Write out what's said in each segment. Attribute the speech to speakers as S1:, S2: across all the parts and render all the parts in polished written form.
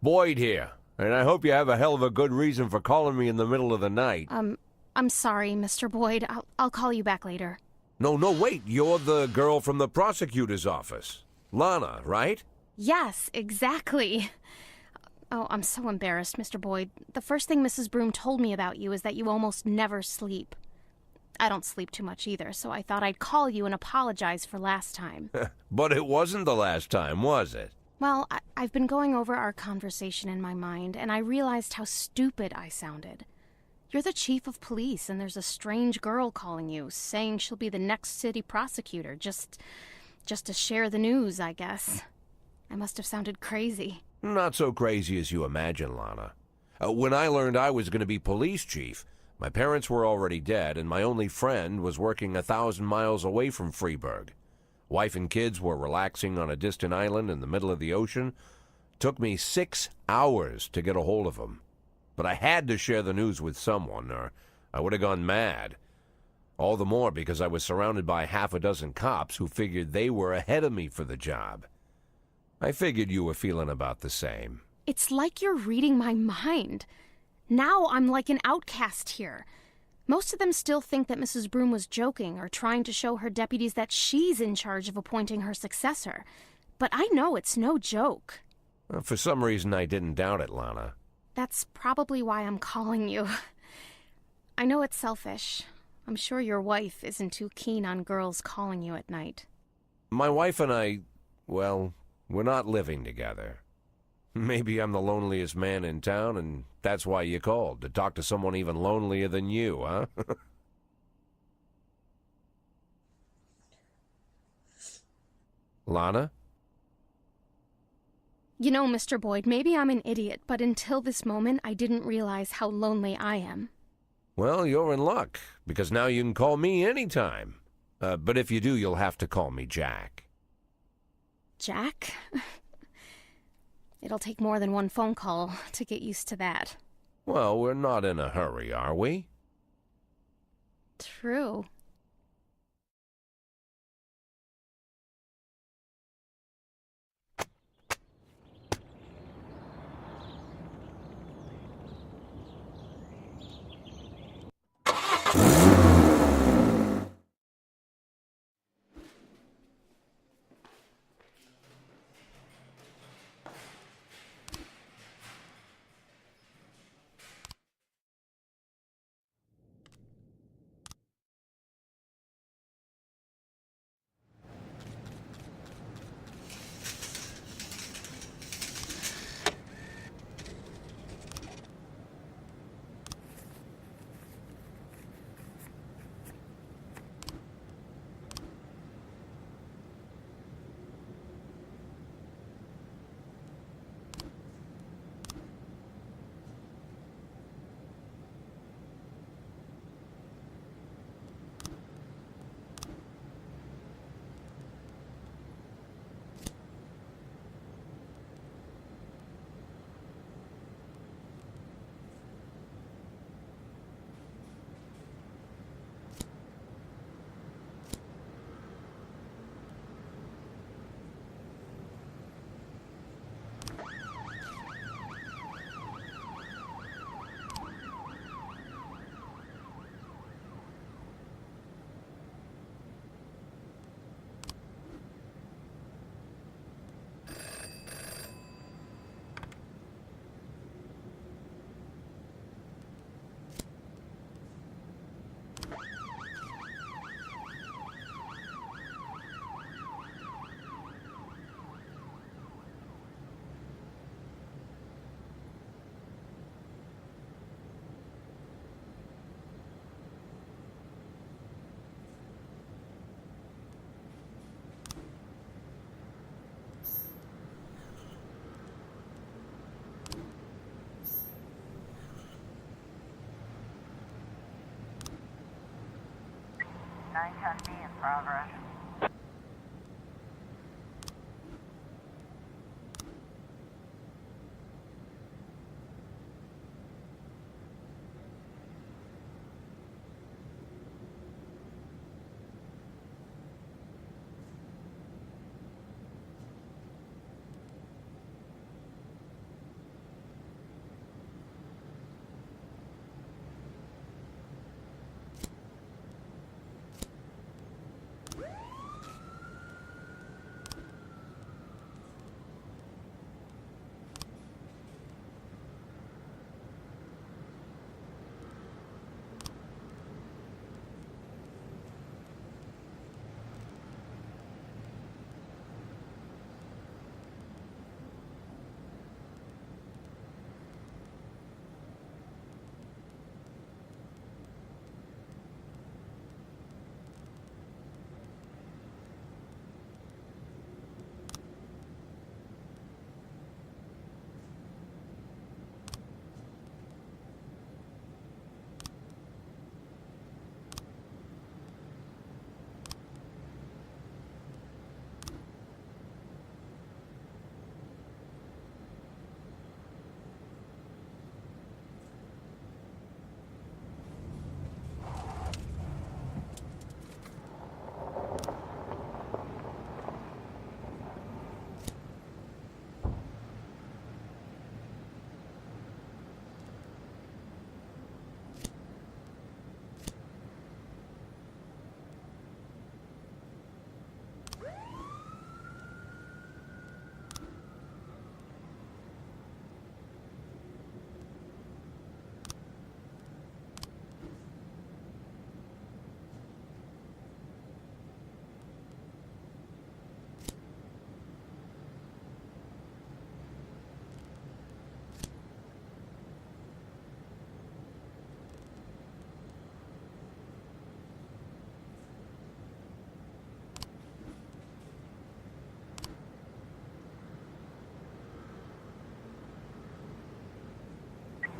S1: Boyd here, and I hope you have a hell of a good reason for calling me in the middle of the night.
S2: I'm sorry, Mr. Boyd. I'll call you back later.
S1: No, wait. You're the girl from the prosecutor's office. Lana, right?
S2: Yes, exactly. Oh, I'm so embarrassed, Mr. Boyd. The first thing Mrs. Broom told me about you is that you almost never sleep. I don't sleep too much either, so I thought I'd call you and apologize for last time.
S1: But it wasn't the last time, was it?
S2: Well, I've been going over our conversation in my mind, and I realized how stupid I sounded. You're the chief of police, and there's a strange girl calling you, saying she'll be the next city prosecutor, just to share the news, I guess. I must have sounded crazy.
S1: Not so crazy as you imagine, Lana. When I learned I was going to be police chief, my parents were already dead, and my only friend was working 1,000 miles away from Freiburg. Wife and kids were relaxing on a distant island in the middle of the ocean. Took me 6 hours to get a hold of them. But I had to share the news with someone, or I would have gone mad. All the more because I was surrounded by half a dozen cops who figured they were ahead of me for the job. I figured you were feeling about the same.
S2: It's like you're reading my mind. Now I'm like an outcast here. Most of them still think that Mrs. Broom was joking or trying to show her deputies that she's in charge of appointing her successor. But I know it's no joke.
S1: For some reason, I didn't doubt it, Lana.
S2: That's probably why I'm calling you. I know it's selfish. I'm sure your wife isn't too keen on girls calling you at night.
S1: My wife and I, well, we're not living together. Maybe I'm the loneliest man in town, and that's why you called, to talk to someone even lonelier than you, huh? Lana?
S2: You know, Mr. Boyd, maybe I'm an idiot, but until this moment, I didn't realize how lonely I am.
S1: Well, you're in luck, because now you can call me anytime. But if you do, you'll have to call me Jack.
S2: Jack? It'll take more than one phone call to get used to that.
S1: Well, we're not in a hurry, are we?
S2: True.
S3: B in progress.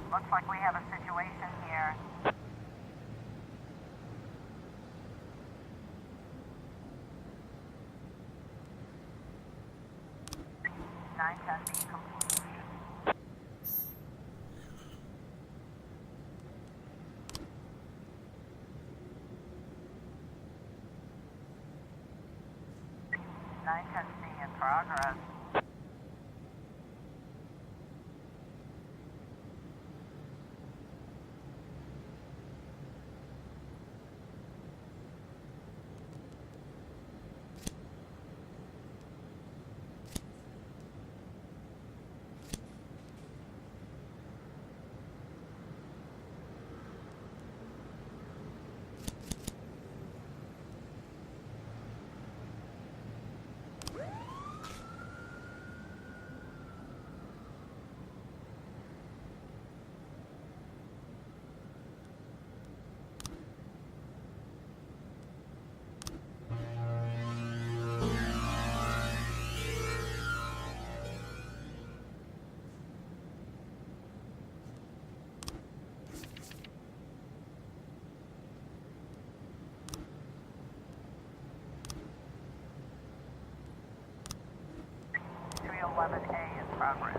S3: Looks like we have a situation here. Nine testing complete. Nine testing in progress. A in progress.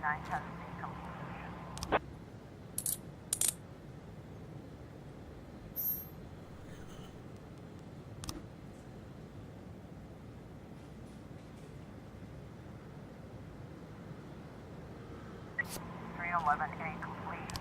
S3: Nine testing complete. A complete.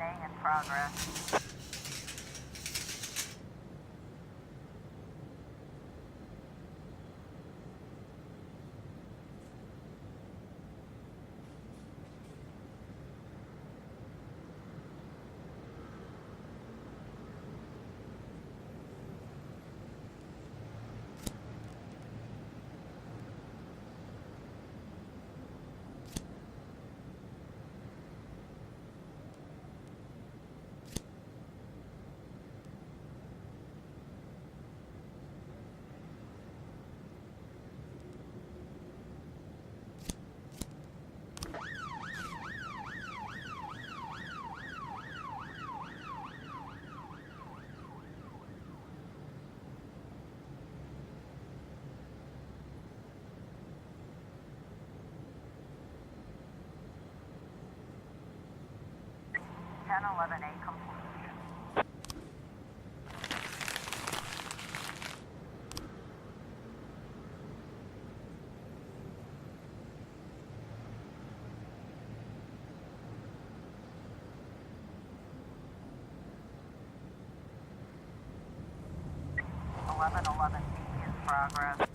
S3: A in progress. A complete. 1111B in progress.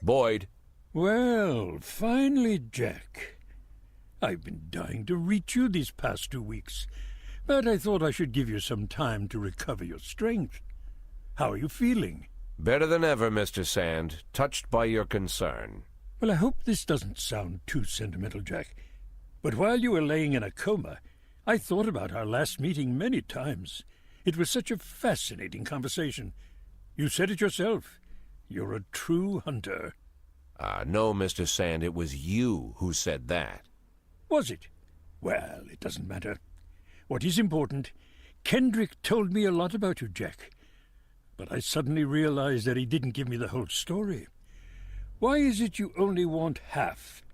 S1: Boyd.
S4: Well, finally, Jack. I've been dying to reach you these past 2 weeks, but I thought I should give you some time to recover your strength. How are you feeling?
S1: Better than ever, Mr. Sand. Touched by your concern.
S4: Well, I hope this doesn't sound too sentimental, Jack. But while you were laying in a coma, I thought about our last meeting many times. It was such a fascinating conversation. You said it yourself. You're a true hunter.
S1: No, Mr. Sand, it was you who said that.
S4: Was it? Well, it doesn't matter. What is important, Kendrick told me a lot about you, Jack. But I suddenly realized that he didn't give me the whole story. Why is it you only want half?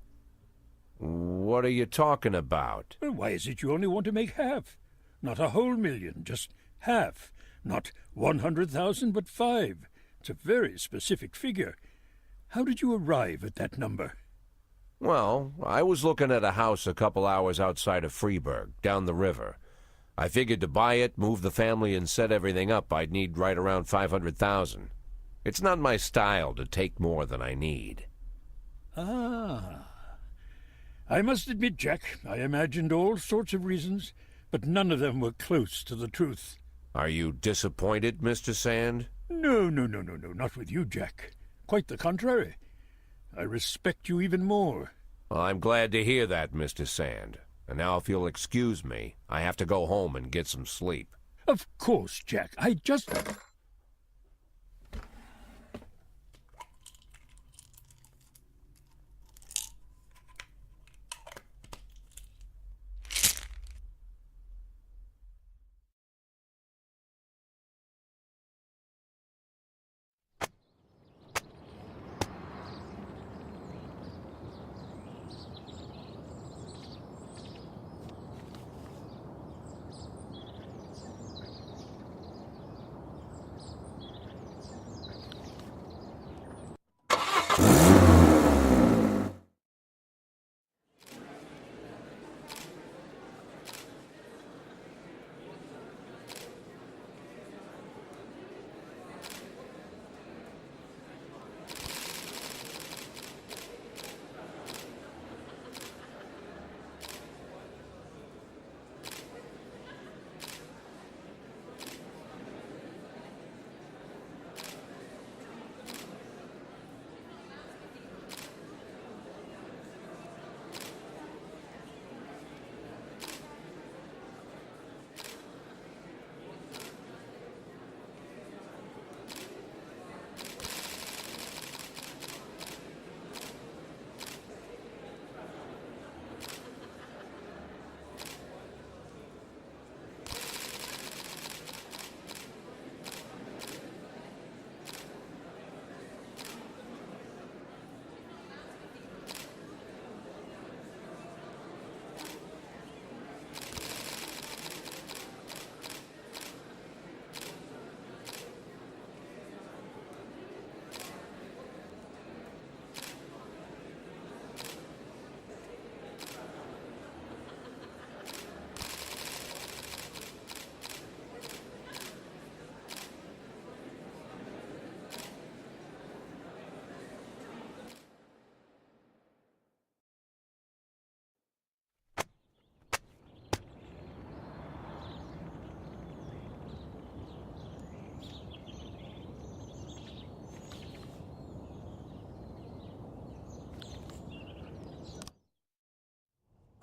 S1: What are you talking about?
S4: Well, why is it you only want to make half? Not a whole million, just half. Not 100,000, but 5. It's a very specific figure. How did you arrive at that number?
S1: Well, I was looking at a house a couple hours outside of Freiburg, down the river. I figured to buy it, move the family, and set everything up, I'd need right around 500,000. It's not my style to take more than I need.
S4: Ah. I must admit, Jack, I imagined all sorts of reasons, but none of them were close to the truth.
S1: Are you disappointed, Mr. Sand?
S4: No, not with you, Jack. Quite the contrary. I respect you even more.
S1: Well, I'm glad to hear that, Mr. Sand. And now if you'll excuse me, I have to go home and get some sleep.
S4: Of course, Jack. I just...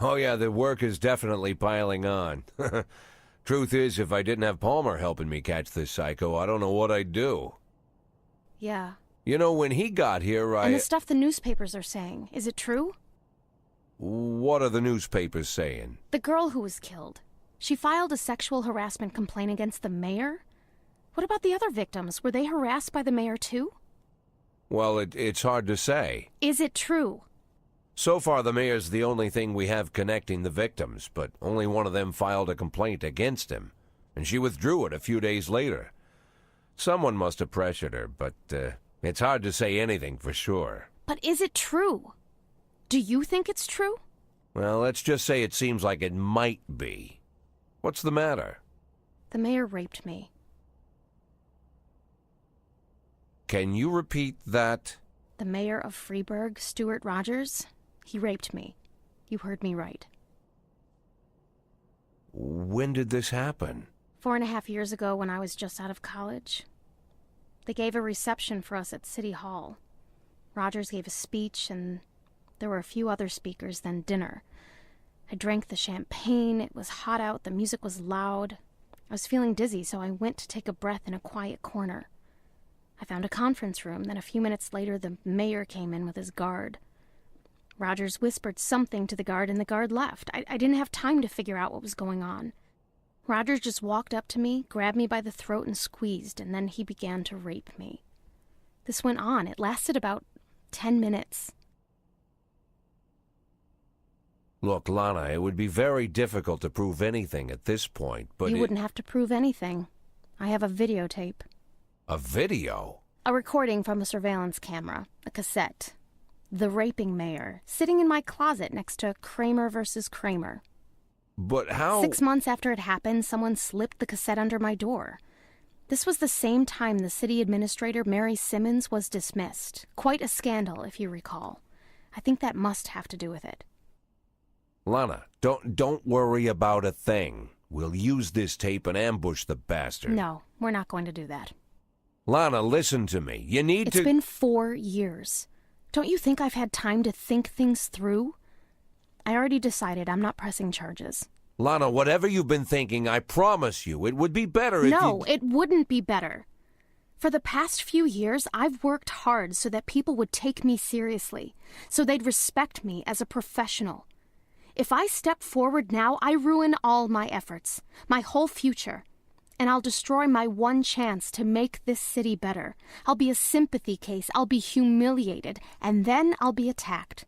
S1: Oh yeah, the work is definitely piling on. Truth is, if I didn't have Palmer helping me catch this psycho, I don't know what I'd do.
S2: Yeah.
S1: You know, when he got here,
S2: And the stuff the newspapers are saying, is it true?
S1: What are the newspapers saying?
S2: The girl who was killed. She filed a sexual harassment complaint against the mayor? What about the other victims? Were they harassed by the mayor too?
S1: Well, it's hard to say.
S2: Is it true?
S1: So far, the mayor's the only thing we have connecting the victims, but only one of them filed a complaint against him, and she withdrew it a few days later. Someone must have pressured her, but it's hard to say anything for sure.
S2: But is it true? Do you think it's true?
S1: Well, let's just say it seems like it might be. What's the matter?
S2: The mayor raped me.
S1: Can you repeat that?
S2: The mayor of Freiburg, Stuart Rogers, he raped me. You heard me right.
S1: When did this happen?
S2: 4.5 years ago when I was just out of college. They gave a reception for us at City Hall. Rogers gave a speech, and there were a few other speakers, then dinner. I drank the champagne, it was hot out, the music was loud. I was feeling dizzy, so I went to take a breath in a quiet corner. I found a conference room, then a few minutes later the mayor came in with his guard. Rogers whispered something to the guard, and the guard left. I didn't have time to figure out what was going on. Rogers just walked up to me, grabbed me by the throat and squeezed, and then he began to rape me. This went on. It lasted about 10 minutes.
S1: Look, Lana, it would be very difficult to prove anything at this point, but
S2: You wouldn't have to prove anything. I have a videotape.
S1: A video?
S2: A recording from a surveillance camera. A cassette. The raping mayor, sitting in my closet next to Kramer versus Kramer.
S1: But how...
S2: 6 months after it happened, someone slipped the cassette under my door. This was the same time the city administrator, Mary Simmons, was dismissed. Quite a scandal, if you recall. I think that must have to do with it.
S1: Lana, don't worry about a thing. We'll use this tape and ambush the bastard.
S2: No, we're not going to do that.
S1: Lana, listen to me. You need to...
S2: It's been 4 years. Don't you think I've had time to think things through? I already decided I'm not pressing charges.
S1: Lana, whatever you've been thinking, I promise you, it would be better if
S2: No,
S1: you...
S2: it wouldn't be better. For the past few years, I've worked hard so that people would take me seriously, so they'd respect me as a professional. If I step forward now, I ruin all my efforts, my whole future, and I'll destroy my one chance to make this city better. I'll be a sympathy case, I'll be humiliated, and then I'll be attacked.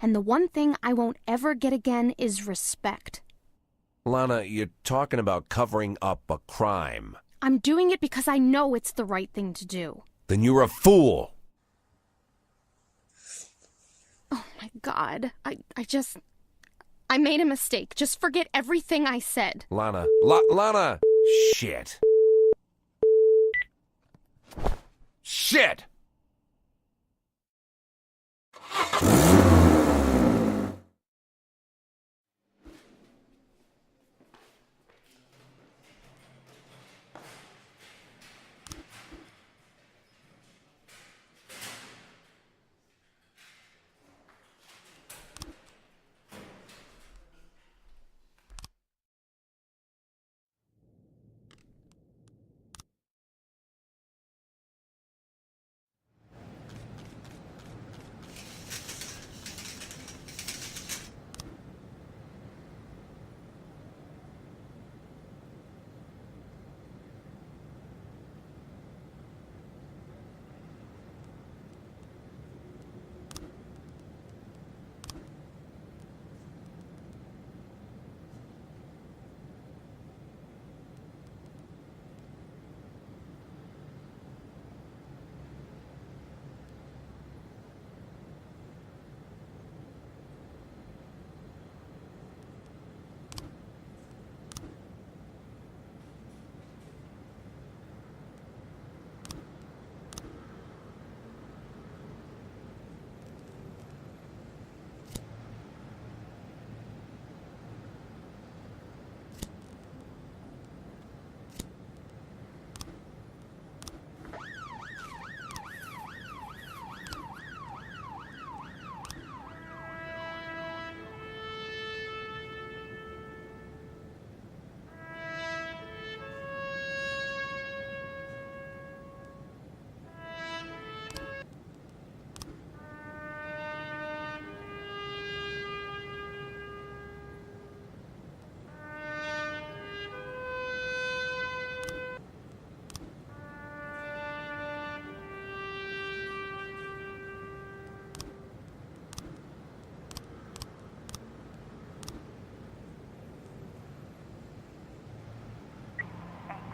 S2: And the one thing I won't ever get again is respect.
S1: Lana, you're talking about covering up a crime.
S2: I'm doing it because I know it's the right thing to do.
S1: Then you're a fool.
S2: Oh my God, I made a mistake. Just forget everything I said.
S1: Lana, Lana! Shit. Shit!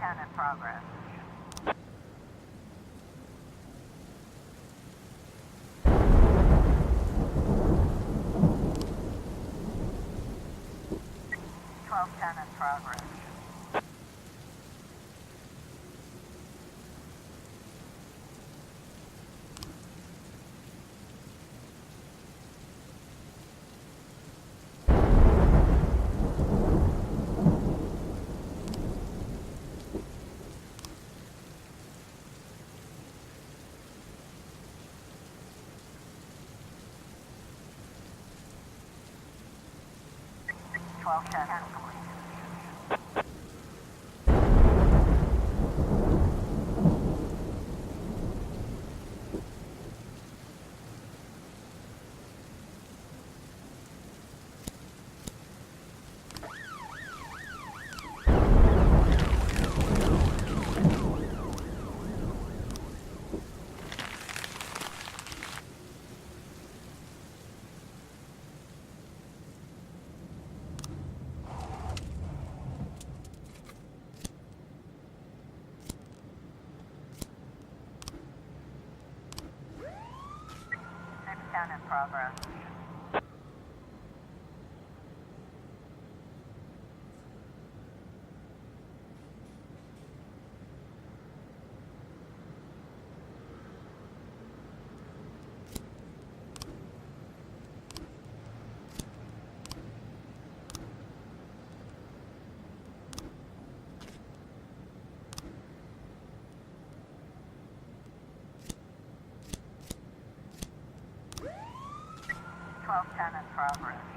S3: In progress. In progress. In progress. 1210 in progress.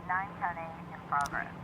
S3: Nine ten eight in progress.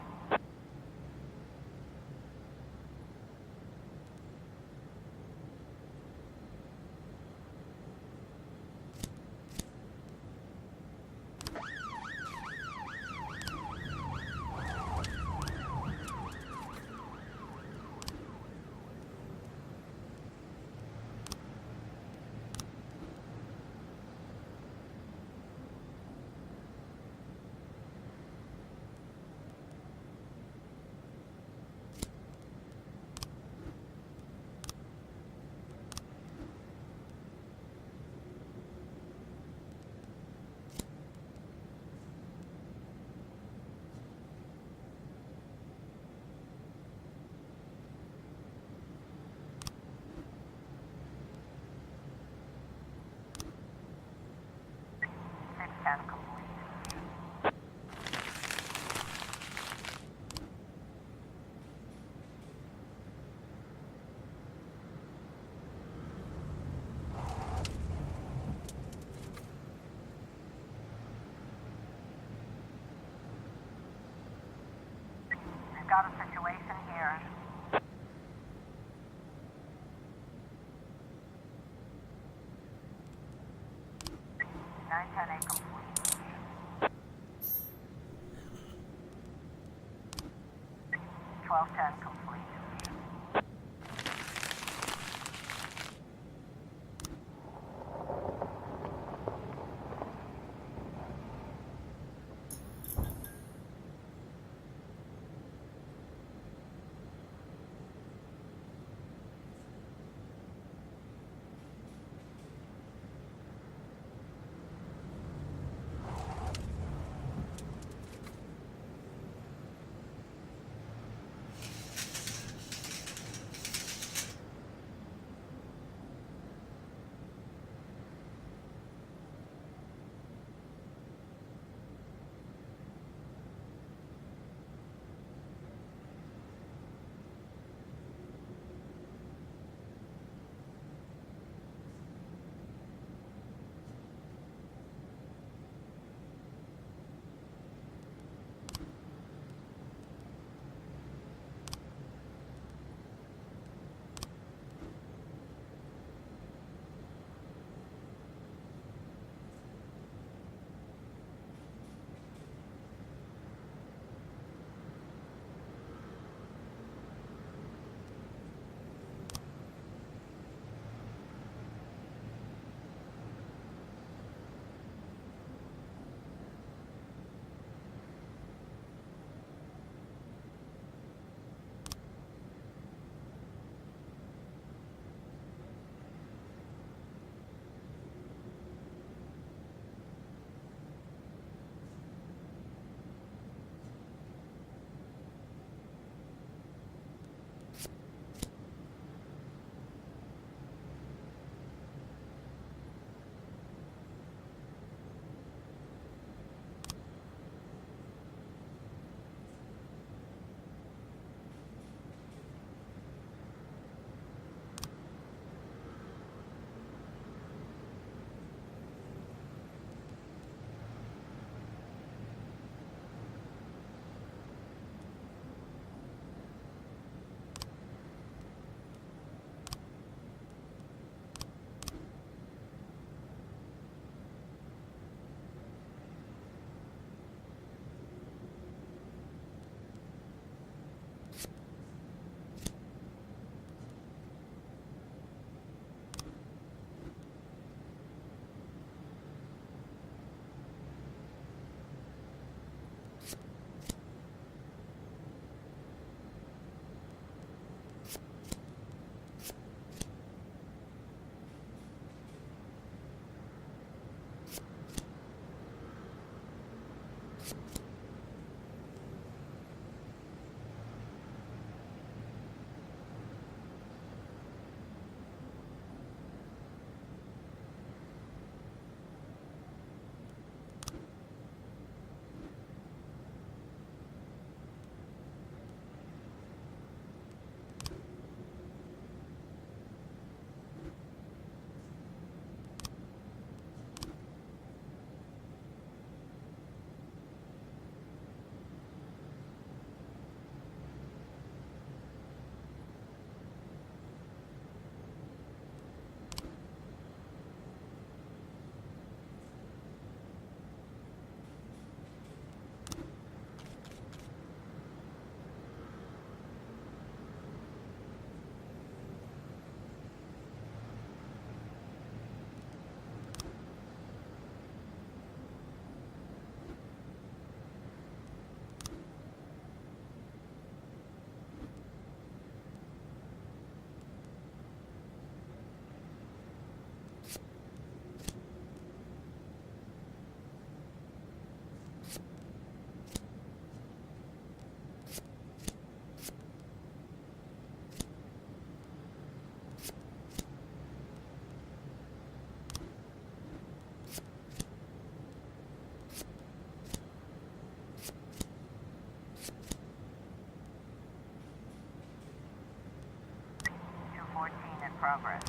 S3: Ten complete. We've got a situation here. Nine ten eight complete. 1210 complete. progress.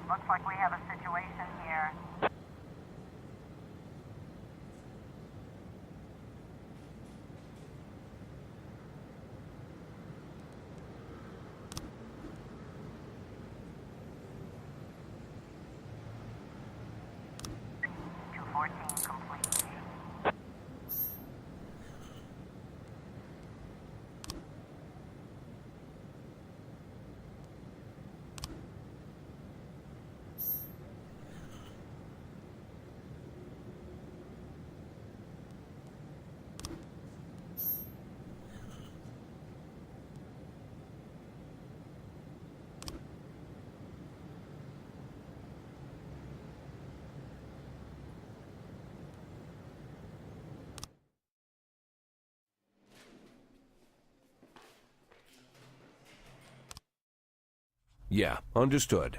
S3: Looks like we have a situation here. Complete.
S1: Yeah, understood.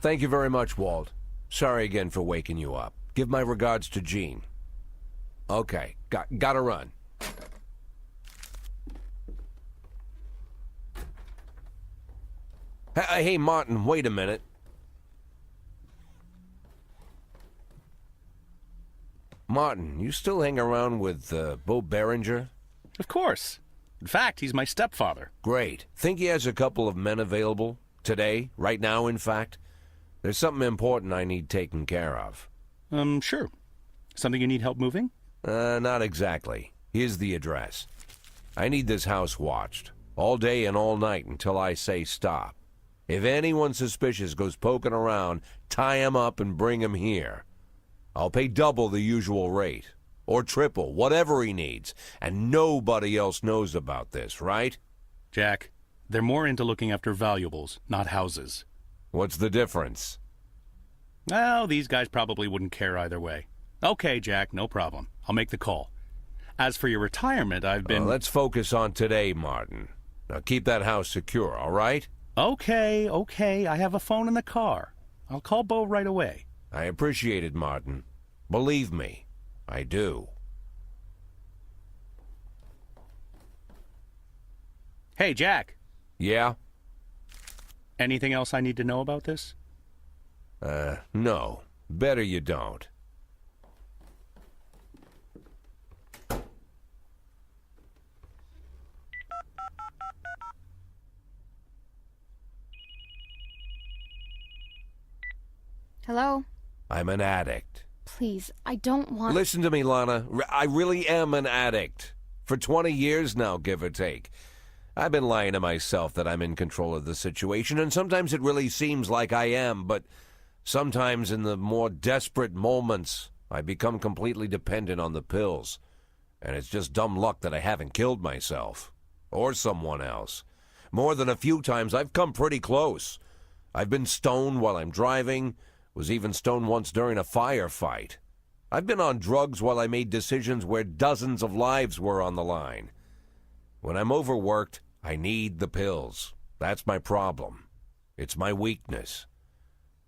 S1: Thank you very much, Walt. Sorry again for waking you up. Give my regards to Jean. Okay, gotta run. Hey, Martin, wait a minute. Martin, you still hang around with Bo Berenger?
S5: Of course. In fact, he's my stepfather.
S1: Great. Think he has a couple of men available? Today? Right now, in fact? There's something important I need taken care of.
S5: Sure. Something you need help moving?
S1: Not exactly. Here's the address. I need this house watched. All day and all night until I say stop. If anyone suspicious goes poking around, tie him up and bring him here. I'll pay double the usual rate. Or triple, whatever he needs. And nobody else knows about this, right?
S5: Jack, they're more into looking after valuables, not houses.
S1: What's the difference?
S5: Well, these guys probably wouldn't care either way. Okay, Jack, no problem. I'll make the call. As for your retirement, I've been...
S1: Let's focus on today, Martin. Now keep that house secure, all right?
S5: Okay. I have a phone in the car. I'll call Bo right away.
S1: I appreciate it, Martin. Believe me, I do.
S5: Hey, Jack.
S1: Yeah?
S5: Anything else I need to know about this?
S1: No. Better you don't.
S2: Hello?
S1: I'm an addict.
S2: Please, I don't want...
S1: Listen to me, Lana. I really am an addict. For 20 years now, give or take. I've been lying to myself that I'm in control of the situation, and sometimes it really seems like I am, but sometimes in the more desperate moments, I become completely dependent on the pills. And it's just dumb luck that I haven't killed myself. Or someone else. More than a few times, I've come pretty close. I've been stoned while I'm driving, was even stoned once during a firefight. I've been on drugs while I made decisions where dozens of lives were on the line. When I'm overworked, I need the pills. That's my problem. It's my weakness.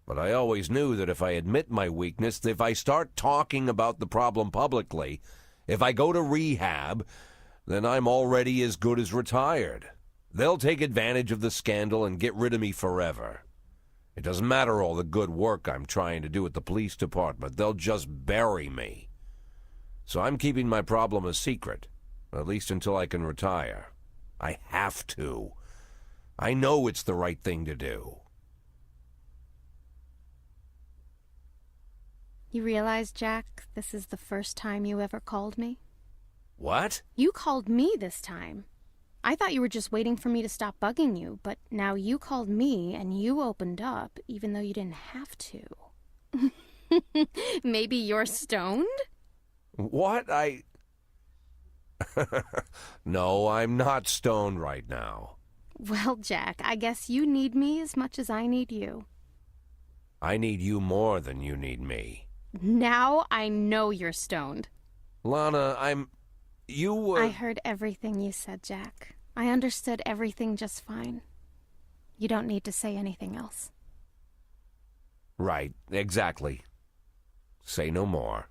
S1: But I always knew that if I admit my weakness, if I start talking about the problem publicly, if I go to rehab, then I'm already as good as retired. They'll take advantage of the scandal and get rid of me forever. It doesn't matter all the good work I'm trying to do at the police department. They'll just bury me. So I'm keeping my problem a secret, at least until I can retire. I have to. I know it's the right thing to do.
S2: You realize, Jack, this is the first time you ever called me?
S1: What?
S2: You called me this time. I thought you were just waiting for me to stop bugging you, but now you called me and you opened up, even though you didn't have to. Maybe you're stoned?
S1: What? No, I'm not stoned right now.
S2: Well, Jack, I guess you need me as much as I need you.
S1: I need you more than you need me.
S2: Now I know you're stoned.
S1: Lana,
S2: I heard everything you said, Jack. I understood everything just fine. You don't need to say anything else.
S1: Right, exactly. Say no more.